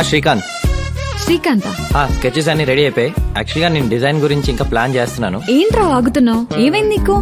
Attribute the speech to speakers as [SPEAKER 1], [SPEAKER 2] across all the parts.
[SPEAKER 1] Srikanth.
[SPEAKER 2] Srikanth
[SPEAKER 1] sketches అన్ని ready అయిపోయి. యాక్చువల్గా నేను డిజైన్ గురించి ఇంకా ప్లాన్ చేస్తున్నాను.
[SPEAKER 2] ఏంట్రా ఆగుతున్నావు? ఏమైంది నీకు?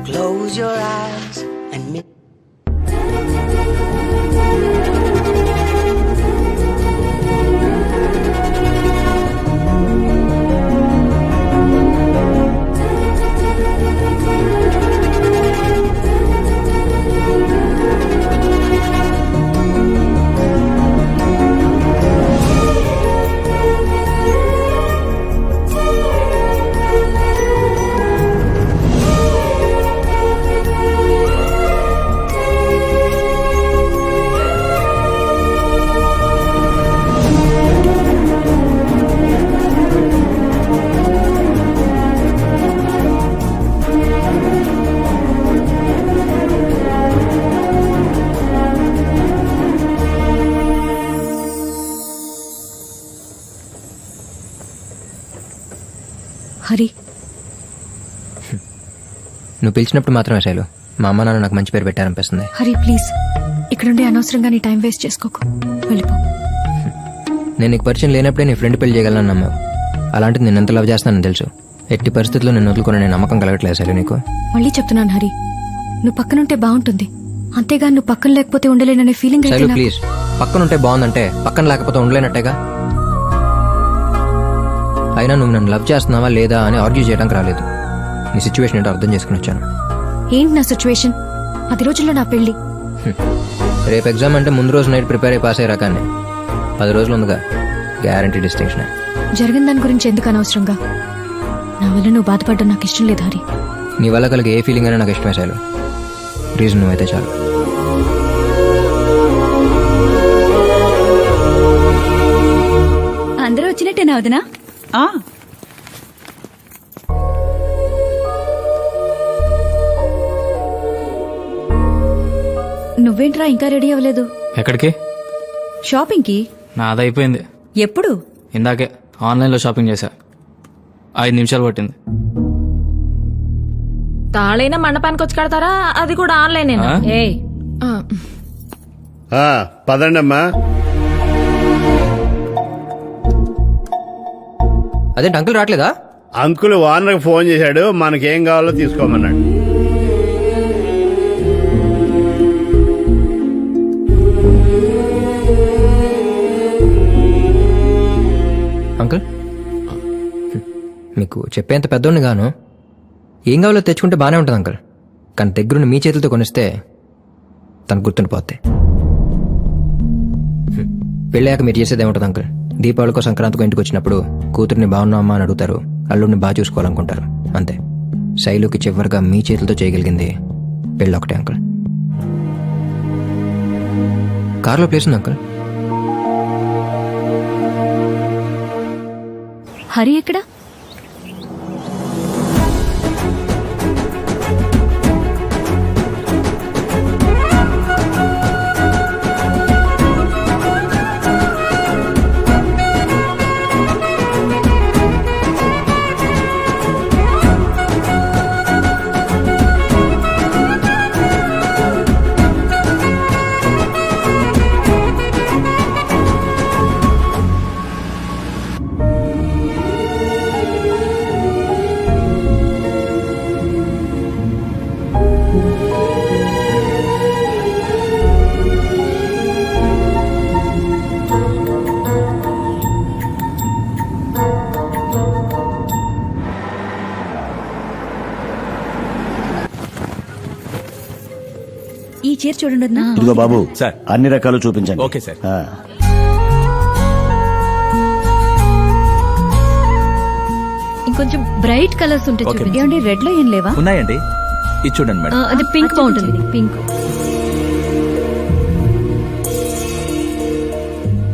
[SPEAKER 3] Close your eyes and
[SPEAKER 2] Hari,
[SPEAKER 4] నువ్వు పిలిచినప్పుడు మాత్రమే శైలు. మా అమ్మ నాన్న నాకు మంచి పేరు పెట్టారనిపిస్తుంది.
[SPEAKER 2] హరి ప్లీజ్, ఇక్కడుండి అనవసరంగా నీ టైం వేస్ట్ చేసుకోకు, వెళ్ళిపో.
[SPEAKER 4] నేను నీకు పరిచయం లేనప్పుడే నీ ఫ్రెండ్ పెళ్లి చేయగలను నమ్మావు. అలాంటిది నేను ఎంత లవ్ చేస్తానని తెలుసు. ఎట్టి పరిస్థితుల్లో నేను వదులుకునే నేను నమ్మకం కలగట్లేదు శైలు నీకు.
[SPEAKER 2] మళ్ళీ చెప్తున్నాను హరి, నువ్వు పక్కనుంటే బాగుంటుంది, అంతేగా నువ్వు పక్కన లేకపోతే ఉండలేననే ఫీలింగ్.
[SPEAKER 4] శైలు ప్లీజ్, పక్కనుంటే బాగుందంటే పక్కన లేకపోతే ఉండలేనట్టేగా. అయినా నువ్వు నన్ను లవ్ చేస్తున్నావా లేదా అని ఆర్గ్యూ చేయడానికి రాలేదు. నీ సిచ్యువేషన్ ఏంటో అర్థం చేసుకుని వచ్చాను.
[SPEAKER 2] ఏంటి నా సిచ్యువేషన్? 10 రోజుల్లో నా పెళ్లి.
[SPEAKER 4] రేపు ఎగ్జామ్ అంటే ముందు రోజు నైట్ ప్రిపేర్ అయి పాస్ అయ్యే రకాన్ని. 10 రోజులు ఉందిగా, గ్యారంటీ డిస్టింక్షన్.
[SPEAKER 2] జరిగిన దాని గురించి ఎందుకు అనవసరంగా? నా వల్ల నువ్వు బాధపడ్డం నాకు ఇష్టం లేదు హరి.
[SPEAKER 4] నీ వల్ల కలిగే ఏ ఫీలింగ్ అయినా నాకు ఇష్టమే శైలు. రీజన్ నువ్వైతే చాలు.
[SPEAKER 2] అందరూ వచ్చినట్టేనా వదినా? నువ్వేంట్రా ఇంకా రెడీ అవ్వలేదు?
[SPEAKER 5] ఎక్కడికి?
[SPEAKER 2] షాపింగ్ కి.
[SPEAKER 5] నాదైపోయింది.
[SPEAKER 2] ఎప్పుడు?
[SPEAKER 5] ఇందాకే ఆన్లైన్లో షాపింగ్ చేశా. 5 నిమిషాలు పట్టింది.
[SPEAKER 6] తాళైనా మండపానికి వచ్చి కడతారా? అది కూడా ఆన్లైన్.
[SPEAKER 7] పదండమ్మా.
[SPEAKER 4] అదేంటి అంకుల్ రావట్లేదా?
[SPEAKER 7] అంకుల్ ఓనర్కి ఫోన్ చేశాడు, మనకేం కావాలో తీసుకోమన్నాడు.
[SPEAKER 4] అంకుల్, మీకు చెప్పేంత పెద్దోడిని గాను. ఏం కావాలో తెచ్చుకుంటే బాగానే ఉంటుంది అంకుల్. కానీ దగ్గరుండి మీ చేతులతో కొనిస్తే తనకు గుర్తుండిపోద్ది. పెళ్ళాక మీరు చేసేది ఏముంటుంది అంకుల్? దీపావళికో సంక్రాంతికో ఇంటికి వచ్చినప్పుడు కూతుర్ని బాగున్నామా అని అడుగుతారు, అల్లుడిని బాగా చూసుకోవాలనుకుంటారు, అంతే. శైలుకి చివరిగా మీ చేతులతో చేయగలిగింది పెళ్ళొకటే అంకుల్. కార్లో ప్లేస్ ఉంది అంకుల్.
[SPEAKER 2] హరి ఎక్కడ? ఈ చీర చూడండి.
[SPEAKER 8] ఇదిగో బాబు సార్, అన్ని రకాలు చూపించండి.
[SPEAKER 5] Okay sir.
[SPEAKER 2] కొంచెం బ్రైట్ కలర్స్ ఉంటే
[SPEAKER 9] Okay.
[SPEAKER 2] చూపించండి. ఏమండి రెడ్ లో ఏం లేవా?
[SPEAKER 9] ఉన్నాయండి ఇది చూడండి మేడం.
[SPEAKER 2] అది పింక్ బాగుంటుంది. పింక్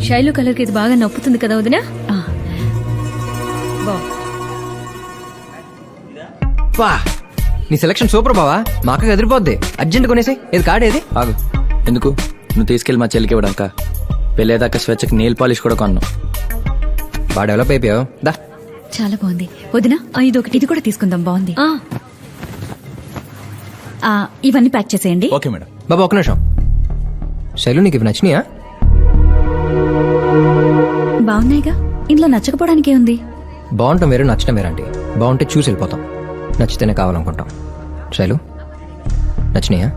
[SPEAKER 2] శైలు కలర్ కి ఇది బాగా నప్పుతుంది కదా వదినా?
[SPEAKER 4] వా నీ సెలక్షన్ సూపర్ బావా. మా అక్కకి ఎదిరిపోద్ది. అర్జెంట్ కొనేసి ఇది కార్డ్ ఏది?
[SPEAKER 5] ఆగు. ఎందుకు? నువ్వు తీసుకెళ్ళి మా చెల్లికి ఇవ్వడాక పెళ్ళేదాకా స్వేచ్ఛకి నెయిల్ పాలిష్ కూడా కొన్నావు.
[SPEAKER 4] బాగా డెవలప్ అయిపోయావు దా.
[SPEAKER 2] చాలా బాగుంది వదినా. ఇది కూడా తీసుకుందాం. బాగుంది. ఇవన్నీ ప్యాక్ చేసేయండి.
[SPEAKER 9] Okay madam.
[SPEAKER 4] బాబా ఒక నిమిషం. శైలు నీకు ఇవి నచ్చినాయా?
[SPEAKER 2] బాగున్నాయిగా. ఇంట్లో నచ్చకపోవడానికి ఏముంది?
[SPEAKER 4] బాగుంటాం వేరు నచ్చటం వేరండి. బాగుంటే చూసి వెళ్ళిపోతాం, నచ్చితేనే కావాలనుకుంటాం. శైలు నచ్చినాయా?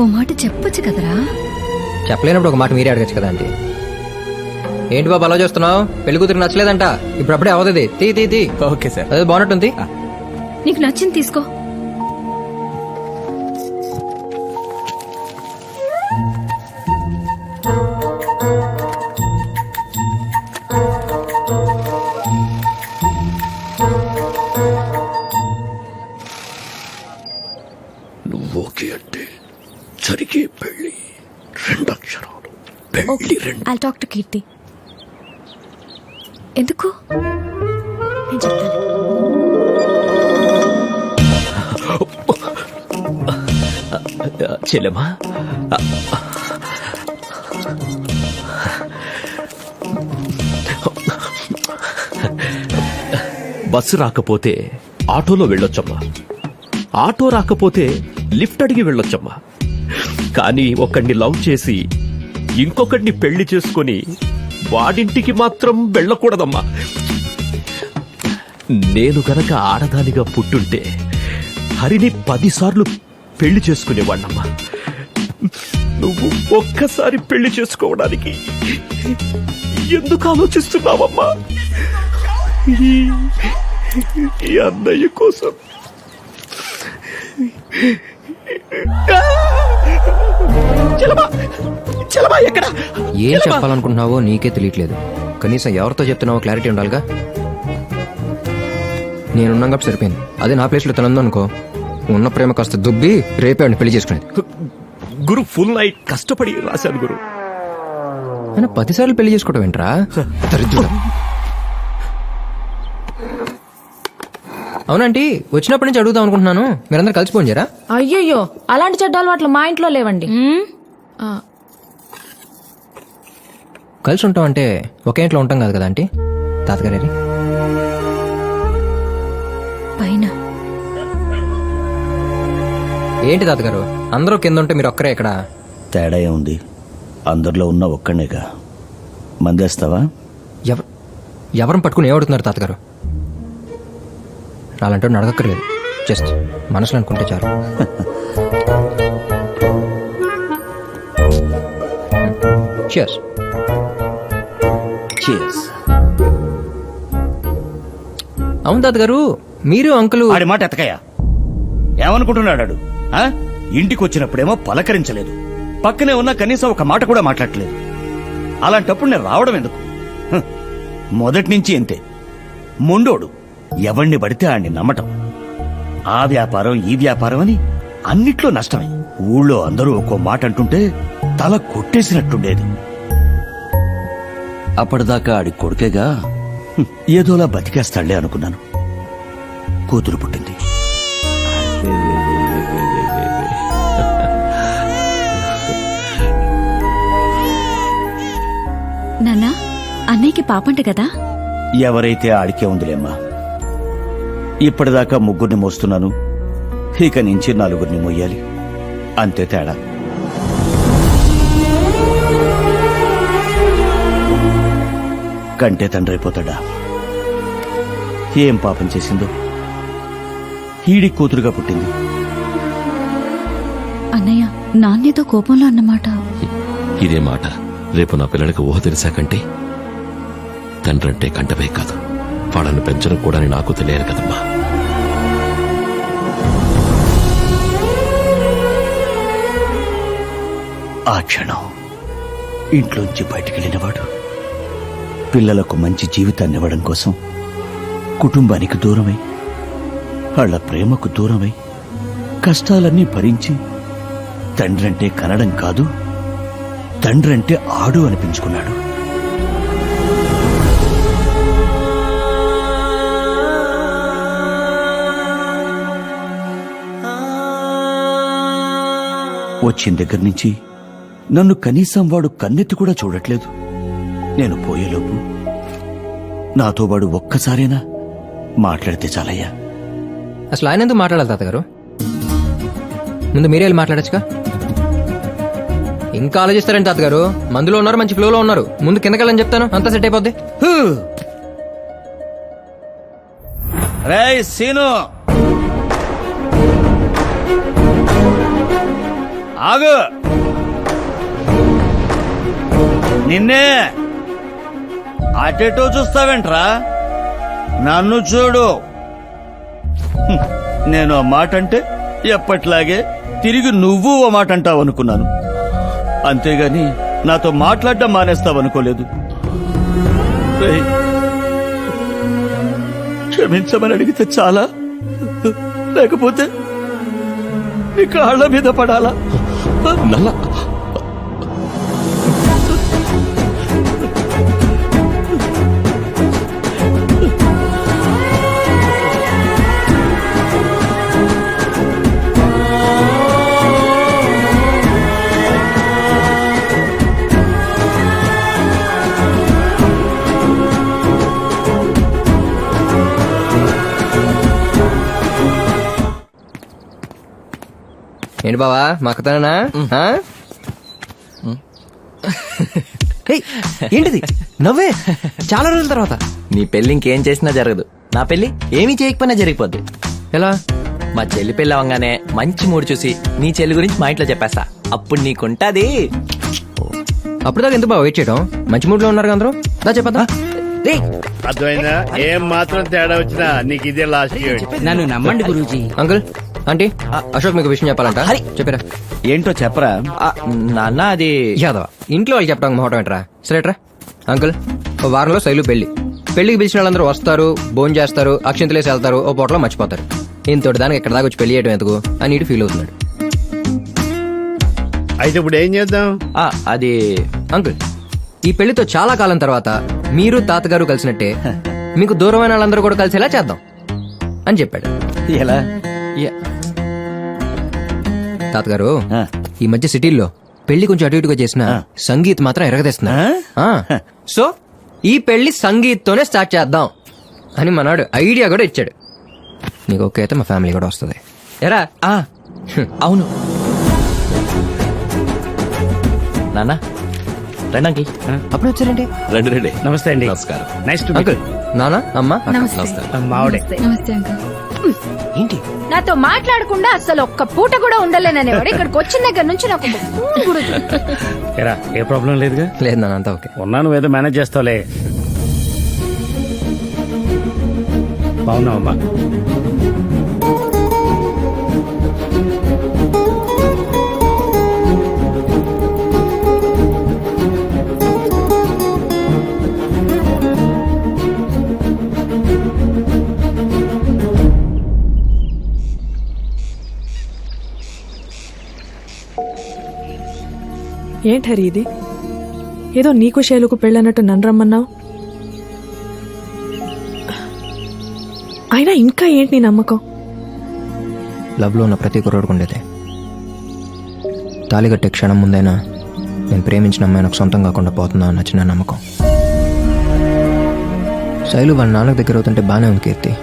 [SPEAKER 2] ఓ మాట చెప్పొచ్చు కదరా.
[SPEAKER 4] చెప్పలేనప్పుడు ఒక మాట మీరే అడగచ్చు కదా ఆంటీ. ఏంటి బాబు అలా చేస్తున్నావు? పెళ్లి కూతురు నచ్చలేదంట. ఇప్పుడు అప్పుడే అవదది. తీ తీ తీ.
[SPEAKER 9] Okay sir.
[SPEAKER 4] అదే బాగున్నట్టుంది.
[SPEAKER 2] నీకు నచ్చింది తీసుకో.
[SPEAKER 8] నువ్వు ఓకే అంటే జరిగే పెళ్లి 2 అక్షరాలు. పెళ్లి 2.
[SPEAKER 2] ఐల్ టాక్ టు కీర్తి. ఎందుకు? నేను చెప్తాను.
[SPEAKER 8] చెల్లెమా బస్సు రాకపోతే ఆటోలో వెళ్ళొచ్చమ్మా. ఆటో రాకపోతే లిఫ్ట్ అడిగి వెళ్ళొచ్చమ్మా. కానీ ఒకడిని లవ్ చేసి ఇంకొకడిని పెళ్లి చేసుకొని వాడింటికి మాత్రం వెళ్ళకూడదమ్మా. నేను గనక ఆడదానిగా పుట్టుంటే హరిని 10 సార్లు పెళ్లి చేసుకునేవాణ్ణమ్మా. నువ్వు ఒక్కసారి పెళ్లి చేసుకోవడానికి ఎందుకు ఆలోచిస్తున్నావమ్మా? ఈ అన్నయ్య కోసం. ఎక్కడ
[SPEAKER 4] ఏం చెప్పాలనుకుంటున్నావో నీకే తెలియట్లేదు. కనీసం ఎవరితో చెప్తున్నావో క్లారిటీ ఉండాలిగా. నేనున్నాం కాబట్టి సరిపోయింది. అదే నా ప్లేస్లో తనందో అనుకో, ఉన్న ప్రేమ కాస్త దుబ్బి రేపే వాడిని పెళ్లి చేసుకునేది.
[SPEAKER 8] గురు ఫుల్ నైట్ కష్టపడి రాశాను గురు.
[SPEAKER 4] ఆయన 10 సార్లు పెళ్లి చేసుకోవడం ఏంట్రా దరిద్రుడు. అవునంటీ, వచ్చినప్పటి నుంచి అడుగుదాం అనుకుంటున్నాను. మీరందరూ కలిసిపోయి చేరా?
[SPEAKER 6] అయ్యయ్యో, అలాంటి చెడ్డ అలవాట్లు మా ఇంట్లో లేవండి.
[SPEAKER 4] కలిసి ఉంటాం అంటే ఒకే ఇంట్లో ఉంటాం కాదు కదా ఆంటీ. తాతగారి
[SPEAKER 2] పైన
[SPEAKER 4] ఏంటి తాతగారు? అందరూ కింద ఉంటే మీరు ఒక్కరే ఇక్కడ.
[SPEAKER 8] తేడా ఏముంది? అందరిలో ఉన్న ఒక్కడేగా. మందేస్తావా?
[SPEAKER 4] ఎవరిని పట్టుకుని ఏమడుతున్నారు తాతగారు? అలాంటి అడగక్కర్లేదు, జస్ట్ మనసులో అనుకుంటే చాలు. Cheers.
[SPEAKER 8] Cheers.
[SPEAKER 4] అవును తాతగారు, మీరు అంకులు
[SPEAKER 8] ఆడి మాట ఎతకయ్యా. ఏమనుకుంటున్నాడు? ఇంటికి వచ్చినప్పుడేమో పలకరించలేదు, పక్కనే ఉన్న కనీసం ఒక మాట కూడా మాట్లాడలేదు. అలాంటప్పుడు నేను రావడం ఎందుకు? మొదటి నుంచి అంతే. మొండోడు. ఎవణ్ణి పడితే ఆడిని నమ్మటం. ఆ వ్యాపారం ఈ వ్యాపారం అని అన్నిట్లో నష్టమే. ఊళ్ళో అందరూ ఒక్కో మాట అంటుంటే తల కొట్టేసినట్టుండేది. అప్పటిదాకా ఆడి కొడుకేగా, ఏదోలా బతికేస్తాడులే అనుకున్నాను. కూతురు పుట్టింది.
[SPEAKER 2] నాన్న, అన్నయ్యకి పాపంట కదా?
[SPEAKER 8] ఎవరైతే ఆడికే ఉందిలేమ్మా. ఇప్పటిదాకా 3 మోస్తున్నాను, ఇక నుంచి 4 మోయాలి. అంతే తేడా. కంటే తండ్రి అయిపోతాడా? ఏం పాపం చేసిందో ఈడి కూతురుగా పుట్టింది.
[SPEAKER 2] అన్నయ్య, నాన్యతో కోపంలో అన్నమాట.
[SPEAKER 10] ఇదే మాట రేపు నా పిల్లలకి ఊహ తెలిసాకంటే తండ్రంటే కంటపై కాదు, వాళ్ళని పెంచడం కూడా నాకు తెలియదు కదమ్మా.
[SPEAKER 8] ఆ క్షణం ఇంట్లోంచి బయటికెళ్ళినవాడు పిల్లలకు మంచి జీవితాన్ని ఇవ్వడం కోసం కుటుంబానికి దూరమై వాళ్ళ ప్రేమకు దూరమై కష్టాలన్నీ భరించి తండ్రంటే కనడం కాదు తండ్రంటే ఆడు అనిపించుకున్నాడు. వచ్చిన దగ్గర నుంచి నన్ను కనీసం వాడు కన్నెత్తి కూడా చూడట్లేదు. నేను పోయేలోపు నాతో వాడు ఒక్కసారైనా మాట్లాడితే చాలయ్యా.
[SPEAKER 4] అసలు ఆయన ఎందుకు మాట్లాడాలి తాతగారు? ముందు మీరే వెళ్ళి మాట్లాడచ్చుగా. ఇంకా ఆలోచిస్తారండి తాతగారు? మందులో ఉన్నారు, మంచి ఫ్లోలో ఉన్నారు. ముందు కిందకెళ్ళని చెప్తాను, అంతా సెట్ అయిపోద్ది.
[SPEAKER 8] రేయ్ సీను, ఆగు. నిన్నే అటెటో చూస్తావేంట్రా? నన్ను చూడు. నేను ఆ మాట అంటే ఎప్పట్లాగే తిరిగి నువ్వు ఓ మాట అంటావు అనుకున్నాను. అంతేగాని నాతో మాట్లాడడం మానేస్తావనుకోలేదు. రేయ్, క్షమించమని అడిగితే చాలా, లేకపోతే నీ కాళ్ళ మీద పడాలా?
[SPEAKER 10] నల్ల
[SPEAKER 4] ఏంటి బావా మక్కతానా? ఏంటిది నవ్వే? చాలా రోజుల తర్వాత.
[SPEAKER 5] నీ పెళ్లి ఇంకేం చేసినా జరగదు, నా పెళ్లి ఏమీ చేయకపోయినా జరిగిపోద్ది.
[SPEAKER 4] ఎలా?
[SPEAKER 5] మా చెల్లి పెళ్లి అవ్వగానే మంచి మూడు చూసి నీ చెల్లి గురించి మా ఇంట్లో చెప్పేస్తా. అప్పుడు నీకుంటాది.
[SPEAKER 4] అప్పుడు దాకా ఎందుకు బావ వెయిట్ చేయడం? మంచి మూడ్ లో ఉన్నారు అందరూ. దా చెప్పదా.
[SPEAKER 7] అర్థమైందా? ఏం మాత్రం తేడా వచ్చినా నీకు ఇదే లాస్ట్ ఇయర్.
[SPEAKER 3] నన్ను నమ్మండి గురూజీ.
[SPEAKER 4] అంకుల్, ఆంటీ, అశోక్ మీకు విషయం చెప్పాలంట. చెప్పారా?
[SPEAKER 8] ఏంటో చెప్పరా?
[SPEAKER 5] నాన్న అది
[SPEAKER 4] యాదవ ఇంట్లో వాళ్ళు చెప్పడానికి మొహటం ఏంట్రా? సరేట్రా అంకుల్, ఓ వారంలో శైలు పెళ్లికి పిలిచిన వాళ్ళందరూ వస్తారు, భోజనం చేస్తారు, అక్షింతలేసి వెళ్తారు, ఓ పూటలో మర్చిపోతారు. ఇంతటి దానికి ఎక్కడ దాకా వచ్చి పెళ్లి చేయడం ఎందుకు అని ఇటు ఫీల్ అవుతున్నాడు.
[SPEAKER 7] అయితే ఇప్పుడు ఏం చేద్దాం?
[SPEAKER 5] అది
[SPEAKER 4] అంకుల్, ఈ పెళ్లితో చాలా కాలం తర్వాత మీరు తాతగారు కలిసినట్టే మీకు దూరమైన వాళ్ళందరూ కూడా కలిసేలా చేద్దాం అని చెప్పాడు.
[SPEAKER 8] ఎలా?
[SPEAKER 4] తాతగారు ఈ మధ్య సిటీల్లో పెళ్లి కొంచెం అటు ఇటుగా చేసిన సంగీత్ మాత్రం ఎరగదీస్తున్నా. సో ఈ పెళ్లి సంగీత్ తోనే స్టార్ట్ చేద్దాం అని మనాడు ఐడియా కూడా ఇచ్చాడు. నీకు ఓకే అయితే మా ఫ్యామిలీ కూడా వస్తుంది. ఎరా?
[SPEAKER 5] అవును నాన్న. రండి అంకిల్.
[SPEAKER 4] అప్పుడు వచ్చారండి.
[SPEAKER 10] రండి రండి.
[SPEAKER 7] నమస్తే అండి.
[SPEAKER 10] నమస్కారం.
[SPEAKER 7] నెక్స్ట్
[SPEAKER 4] అంకుల్, నాన్న, అమ్మ, అక్క.
[SPEAKER 10] నమస్కారం.
[SPEAKER 7] మావిడే.
[SPEAKER 4] ఏంటి
[SPEAKER 6] నాతో మాట్లాడకుండా అసలు ఒక్క పూట కూడా ఉండలేననేవాడు ఇక్కడికి వచ్చిన దగ్గర నుంచి నాకు ఫోన్ కూడా చేయలేదు.
[SPEAKER 7] ఏరా, ఏ ప్రాబ్లం లేదుగా?
[SPEAKER 4] లేదు నాన్న, అంతా ఓకే.
[SPEAKER 7] ఉన్నాను, ఏదో మేనేజ్ చేస్తావులే. బాగున్నావమ్మా?
[SPEAKER 11] ఏంటి హరి ఇది? ఏదో నీకు శైలుకు పెళ్ళన్నట్టు నన్ను రమ్మన్నావు. అయినా ఇంకా ఏంటి నీ నమ్మకం?
[SPEAKER 4] లవ్ లో ఉన్న ప్రతి కుర్రోడుకు ఉండేదే. తాళి కట్టే క్షణం ముందైనా నేను ప్రేమించిన అమ్మాయి నాకు సొంతం కాకుండా పోతుందా అన్న చిన్న నమ్మకం. శైలు వాళ్ళ నాన్నకు దగ్గర అవుతుంటే బాగానే ఉంది కీర్తి,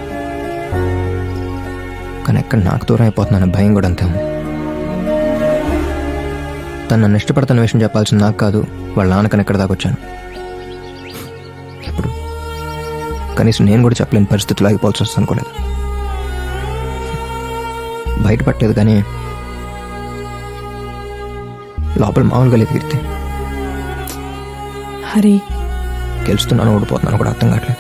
[SPEAKER 4] కానీ ఎక్కడ నాకు దూరం అయిపోతుందన్న భయం కూడా అంతే ఉంది. తను నన్ను ఇష్టపడుతున్న విషయం చెప్పాల్సింది నాకు కాదు, వాళ్ళ నాన్నకని ఎక్కడ దాకా వచ్చాను. ఇప్పుడు కనీసం నేను కూడా చెప్పలేని పరిస్థితులు ఆగిపోవాల్సి వస్తుంది అనుకోలేదు. బయటపట్టలేదు కానీ లోపల మామూలుగా లేదు కీర్తి.
[SPEAKER 11] హరి,
[SPEAKER 4] గెలుస్తున్నాను ఓడిపోతున్నాను కూడా అర్థం కావట్లేదు.